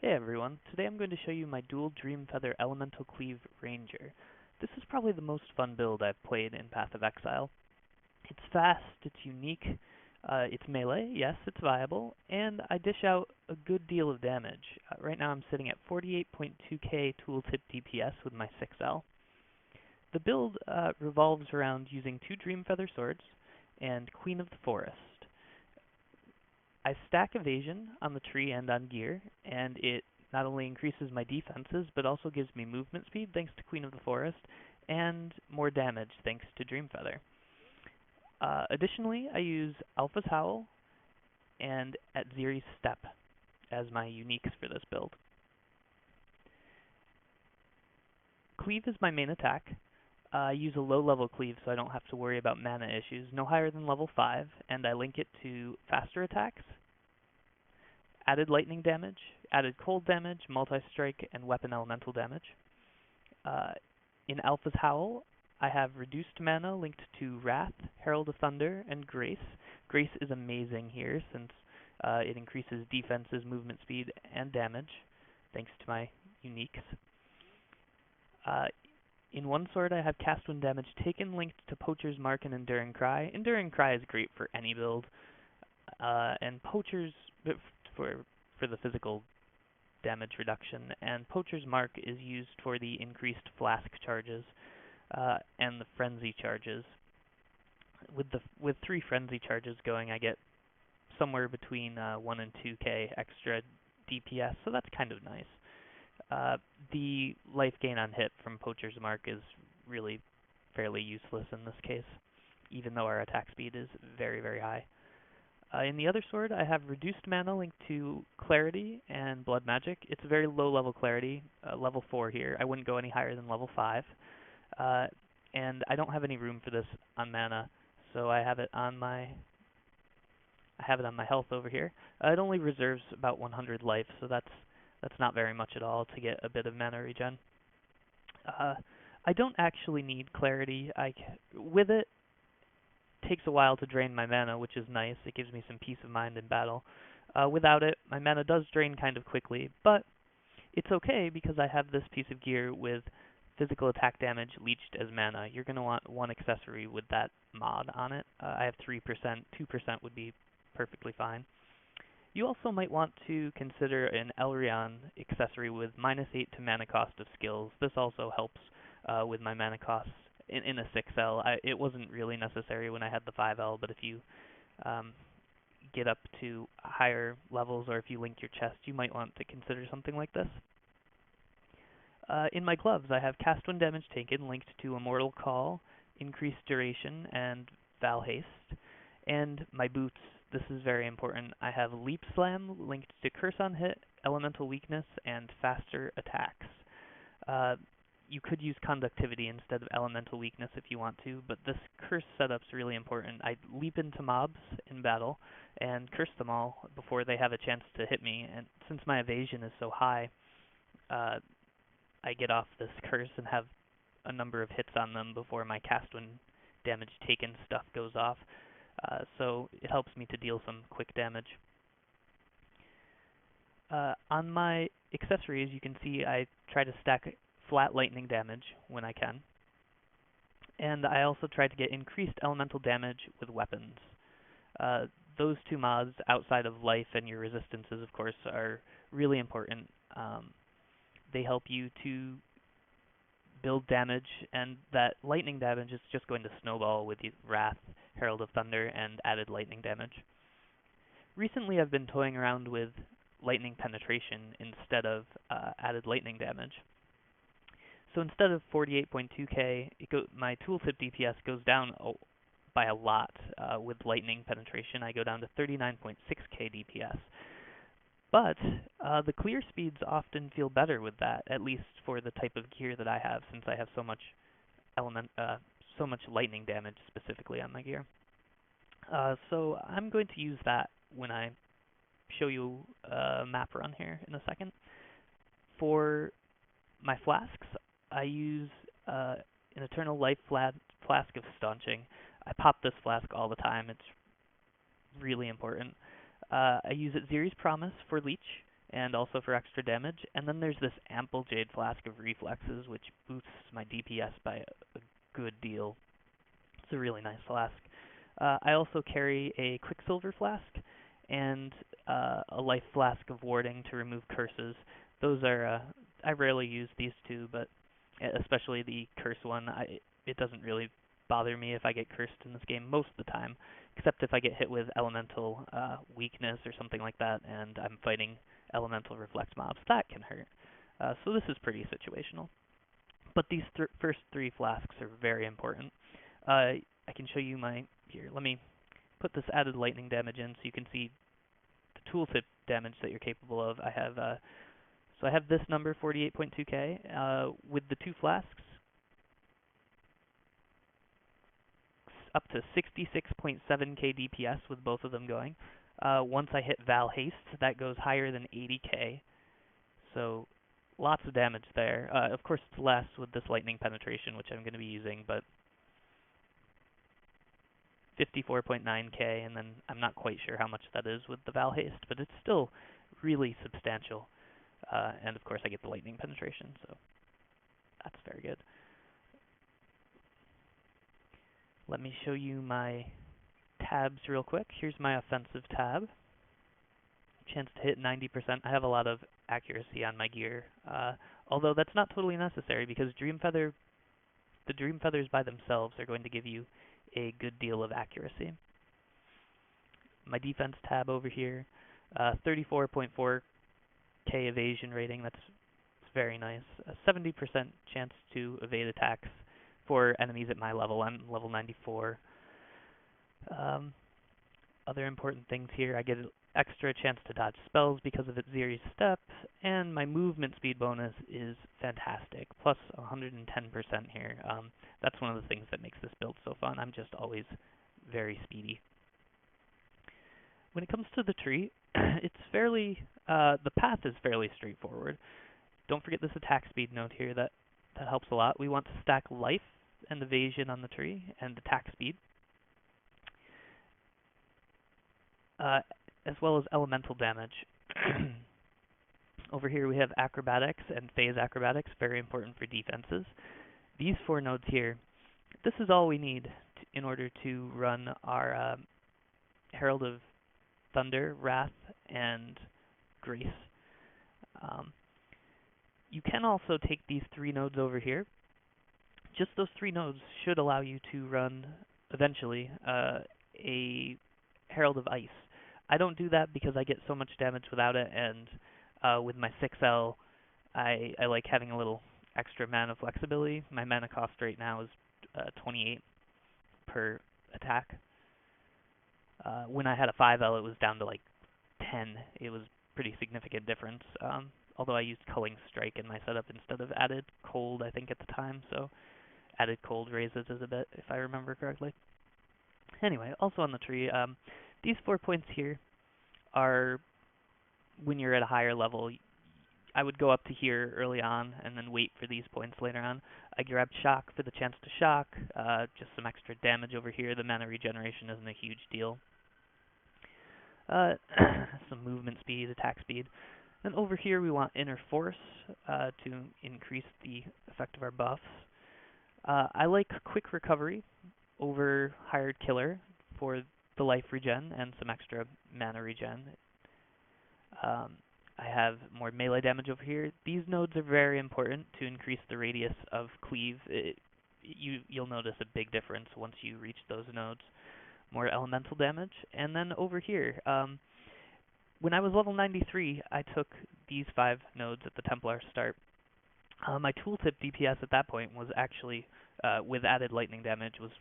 Hey everyone, today I'm going to show you my dual Dreamfeather Elemental Cleave Ranger. This is probably the most fun build I've played in Path of Exile. It's fast, it's unique, it's melee, yes, it's viable, and I dish out a good deal of damage. Right now I'm sitting at 48.2k tooltip DPS with my 6L. The build revolves around using two Dreamfeather swords and Queen of the Forest. I stack evasion on the tree and on gear, and it not only increases my defenses, but also gives me movement speed thanks to Queen of the Forest, and more damage thanks to Dreamfeather. Additionally, I use Alpha's Howl and Atziri's Step as my uniques for this build. Cleave is my main attack. I use a low-level cleave so I don't have to worry about mana issues, no higher than level 5, and I link it to faster attacks, added lightning damage, added cold damage, multi-strike, and weapon elemental damage. In Alpha's Howl, I have reduced mana linked to Wrath, Herald of Thunder, and Grace. Grace is amazing here since it increases defenses, movement speed, and damage, thanks to my uniques. In one sword, I have cast when damage taken linked to Poacher's Mark and Enduring Cry. Enduring Cry is great for any build, and Poacher's for the physical damage reduction, and Poacher's Mark is used for the increased flask charges and the frenzy charges. With 3 frenzy charges going, I get somewhere between 1 and 2k extra DPS, so that's kind of nice. The life gain on hit from Poacher's Mark is really fairly useless in this case, even though our attack speed is very, very high. In the other sword, I have reduced mana linked to Clarity and Blood Magic. It's a very low level Clarity, level 4 here. I wouldn't go any higher than level 5. And I don't have any room for this on mana, so I have it on my health over here. It only reserves about 100 life, so that's not very much at all to get a bit of mana regen. I don't actually need Clarity. With it, takes a while to drain my mana, which is nice. It gives me some peace of mind in battle. Without it, my mana does drain kind of quickly, but it's okay because I have this piece of gear with physical attack damage leached as mana. You're going to want one accessory with that mod on it. I have 3%, 2% would be perfectly fine. You also might want to consider an Elrion accessory with -8 to mana cost of skills. This also helps with my mana costs in a 6L. It wasn't really necessary when I had the 5L, but if you get up to higher levels or if you link your chest, you might want to consider something like this. In my gloves, I have cast when damage taken linked to Immortal Call, increased duration, and Val Haste. And my boots, this is very important. I have Leap Slam linked to Curse on Hit, Elemental Weakness, and faster attacks. You could use Conductivity instead of Elemental Weakness if you want to, but this curse setup's really important. I leap into mobs in battle and curse them all before they have a chance to hit me, and since my evasion is so high, I get off this curse and have a number of hits on them before my cast when damage taken stuff goes off. So it helps me to deal some quick damage. On my accessories, you can see I try to stack flat lightning damage when I can. And I also try to get increased elemental damage with weapons. Those 2 mods, outside of life and your resistances, of course, are really important. They help you to build damage, and that lightning damage is just going to snowball with Wrath, Herald of Thunder, and added lightning damage. Recently I've been toying around with lightning penetration instead of added lightning damage. So instead of 48.2k, my tooltip DPS goes down by a lot with lightning penetration. I go down to 39.6k DPS. But the clear speeds often feel better with that, at least for the type of gear that I have, since I have so much lightning damage specifically on my gear. So I'm going to use that when I show you a map run here in a second. For my flasks, I use an Eternal Life Flask of Staunching. I pop this flask all the time. It's really important. I use Atziri's Promise for Leech, and also for extra damage. And then there's this Ample Jade Flask of Reflexes, which boosts my DPS by a good deal. It's a really nice flask. I also carry a Quicksilver Flask and a Life Flask of Warding to remove curses. Those are, I rarely use these two, but especially the curse one, it doesn't really bother me if I get cursed in this game most of the time, except if I get hit with elemental weakness or something like that, and I'm fighting elemental reflex mobs. That can hurt. So this is pretty situational. But these first three flasks are very important. I can show you here, let me put this added lightning damage in so you can see the tooltip damage that you're capable of. So I have this number, 48.2k, with the two flasks, up to 66.7k DPS with both of them going. Once I hit Val Haste, that goes higher than 80k. So lots of damage there. Of course, it's less with this lightning penetration, which I'm going to be using, but 54.9k, and then I'm not quite sure how much that is with the Val Haste, but it's still really substantial. And of course, I get the lightning penetration, so that's very good. Let me show you my tabs real quick. Here's my offensive tab. Chance to hit 90%. I have a lot of accuracy on my gear, although that's not totally necessary because the Dreamfeathers by themselves are going to give you a good deal of accuracy. My defense tab over here, 34.4k evasion rating. That's very nice. A 70% chance to evade attacks for enemies at my level. I'm level 94. Other important things here, I get an extra chance to dodge spells because of its Ziri's Step, and my movement speed bonus is fantastic, plus 110% here. That's one of the things that makes this build so fun. I'm just always very speedy. When it comes to the tree, the path is fairly straightforward. Don't forget this attack speed note here, that helps a lot. We want to stack life and evasion on the tree, and attack speed. As well as elemental damage. Over here we have acrobatics and phase acrobatics, very important for defenses. These four nodes here, this is all we need in order to run our Herald of Thunder, Wrath, and Grace. You can also take these three nodes over here. Just those three nodes should allow you to run, eventually, a Herald of Ice. I don't do that because I get so much damage without it, and with my 6L, I like having a little extra mana flexibility. My mana cost right now is 28 per attack. When I had a 5L, it was down to like 10. It was a pretty significant difference, although I used Culling Strike in my setup instead of added Cold, I think, at the time, so added Cold raises it a bit, if I remember correctly. Anyway, also on the tree, these 4 points here are when you're at a higher level. I would go up to here early on and then wait for these points later on. I grabbed Shock for the chance to shock, just some extra damage over here. The mana regeneration isn't a huge deal. Some movement speed, attack speed. And over here we want Inner Force to increase the effect of our buffs. I like Quick Recovery over Hired Killer for the life regen and some extra mana regen. I have more melee damage over here. These nodes are very important to increase the radius of Cleave. You'll notice a big difference once you reach those nodes. More elemental damage. And then over here, when I was level 93, I took these 5 nodes at the Templar start. My tooltip DPS at that point was actually, with added lightning damage, was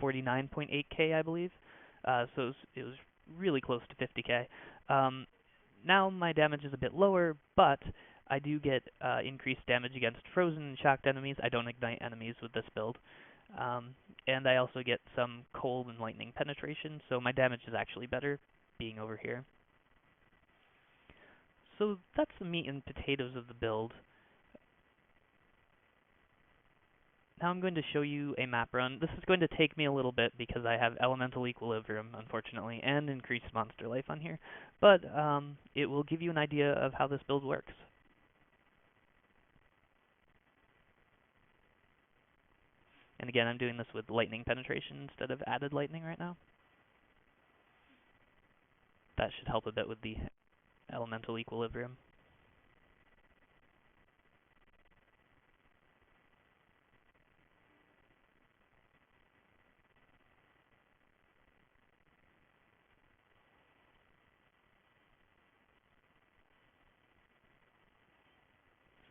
49.8k, I believe. So it was really close to 50k. Now my damage is a bit lower, but I do get increased damage against frozen and shocked enemies. I don't ignite enemies with this build. And I also get some cold and lightning penetration, so my damage is actually better being over here. So that's the meat and potatoes of the build. Now I'm going to show you a map run. This is going to take me a little bit because I have Elemental Equilibrium, unfortunately, and Increased Monster Life on here. but it will give you an idea of how this build works. And again, I'm doing this with lightning penetration instead of added lightning right now. That should help a bit with the elemental equilibrium.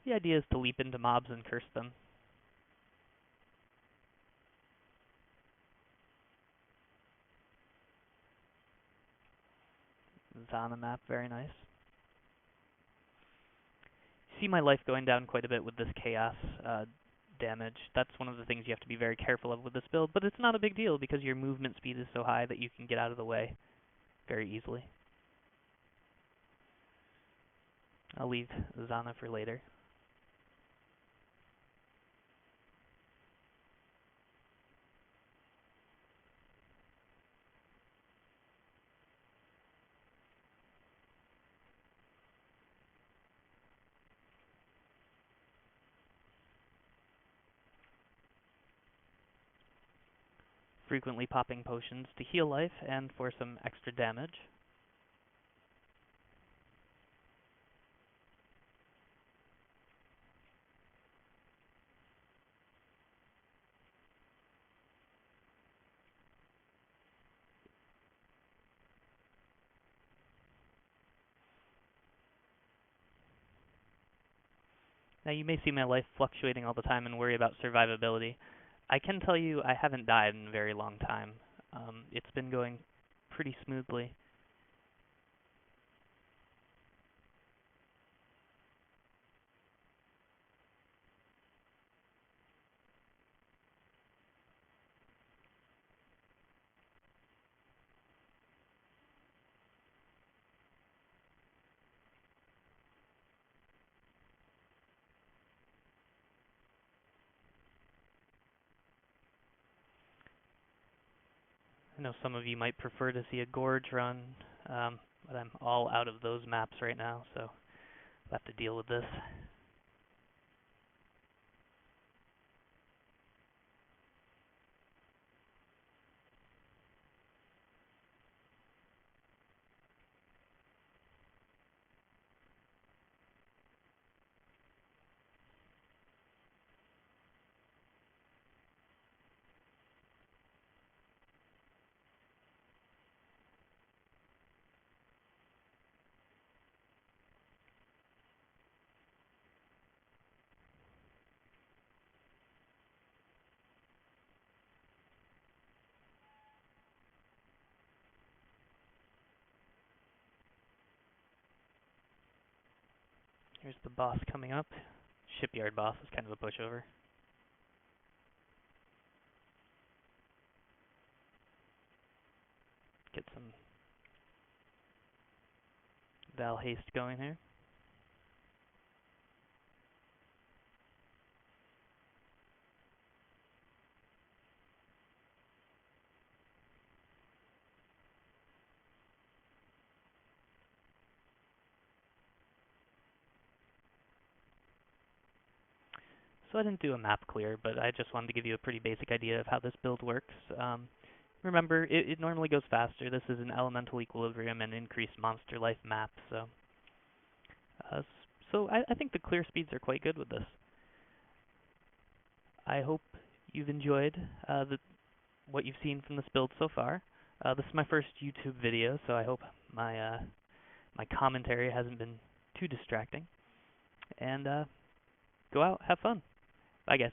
The idea is to leap into mobs and curse them. Zana map, very nice. See my life going down quite a bit with this chaos damage. That's one of the things you have to be very careful of with this build, but it's not a big deal because your movement speed is so high that you can get out of the way very easily. I'll leave Zana for later. Frequently popping potions to heal life and for some extra damage. Now you may see my life fluctuating all the time and worry about survivability. I can tell you I haven't died in a very long time. It's been going pretty smoothly. I know some of you might prefer to see a gorge run, but I'm all out of those maps right now, so I'll have to deal with this. Here's the boss coming up. Shipyard boss is kind of a pushover. Get some Val haste going here. So I didn't do a map clear, but I just wanted to give you a pretty basic idea of how this build works. Remember, it normally goes faster. This is an elemental equilibrium and increased monster life map, so I think the clear speeds are quite good with this. I hope you've enjoyed what you've seen from this build so far. This is my first YouTube video, so I hope my my commentary hasn't been too distracting. And go out, have fun. Bye, guys.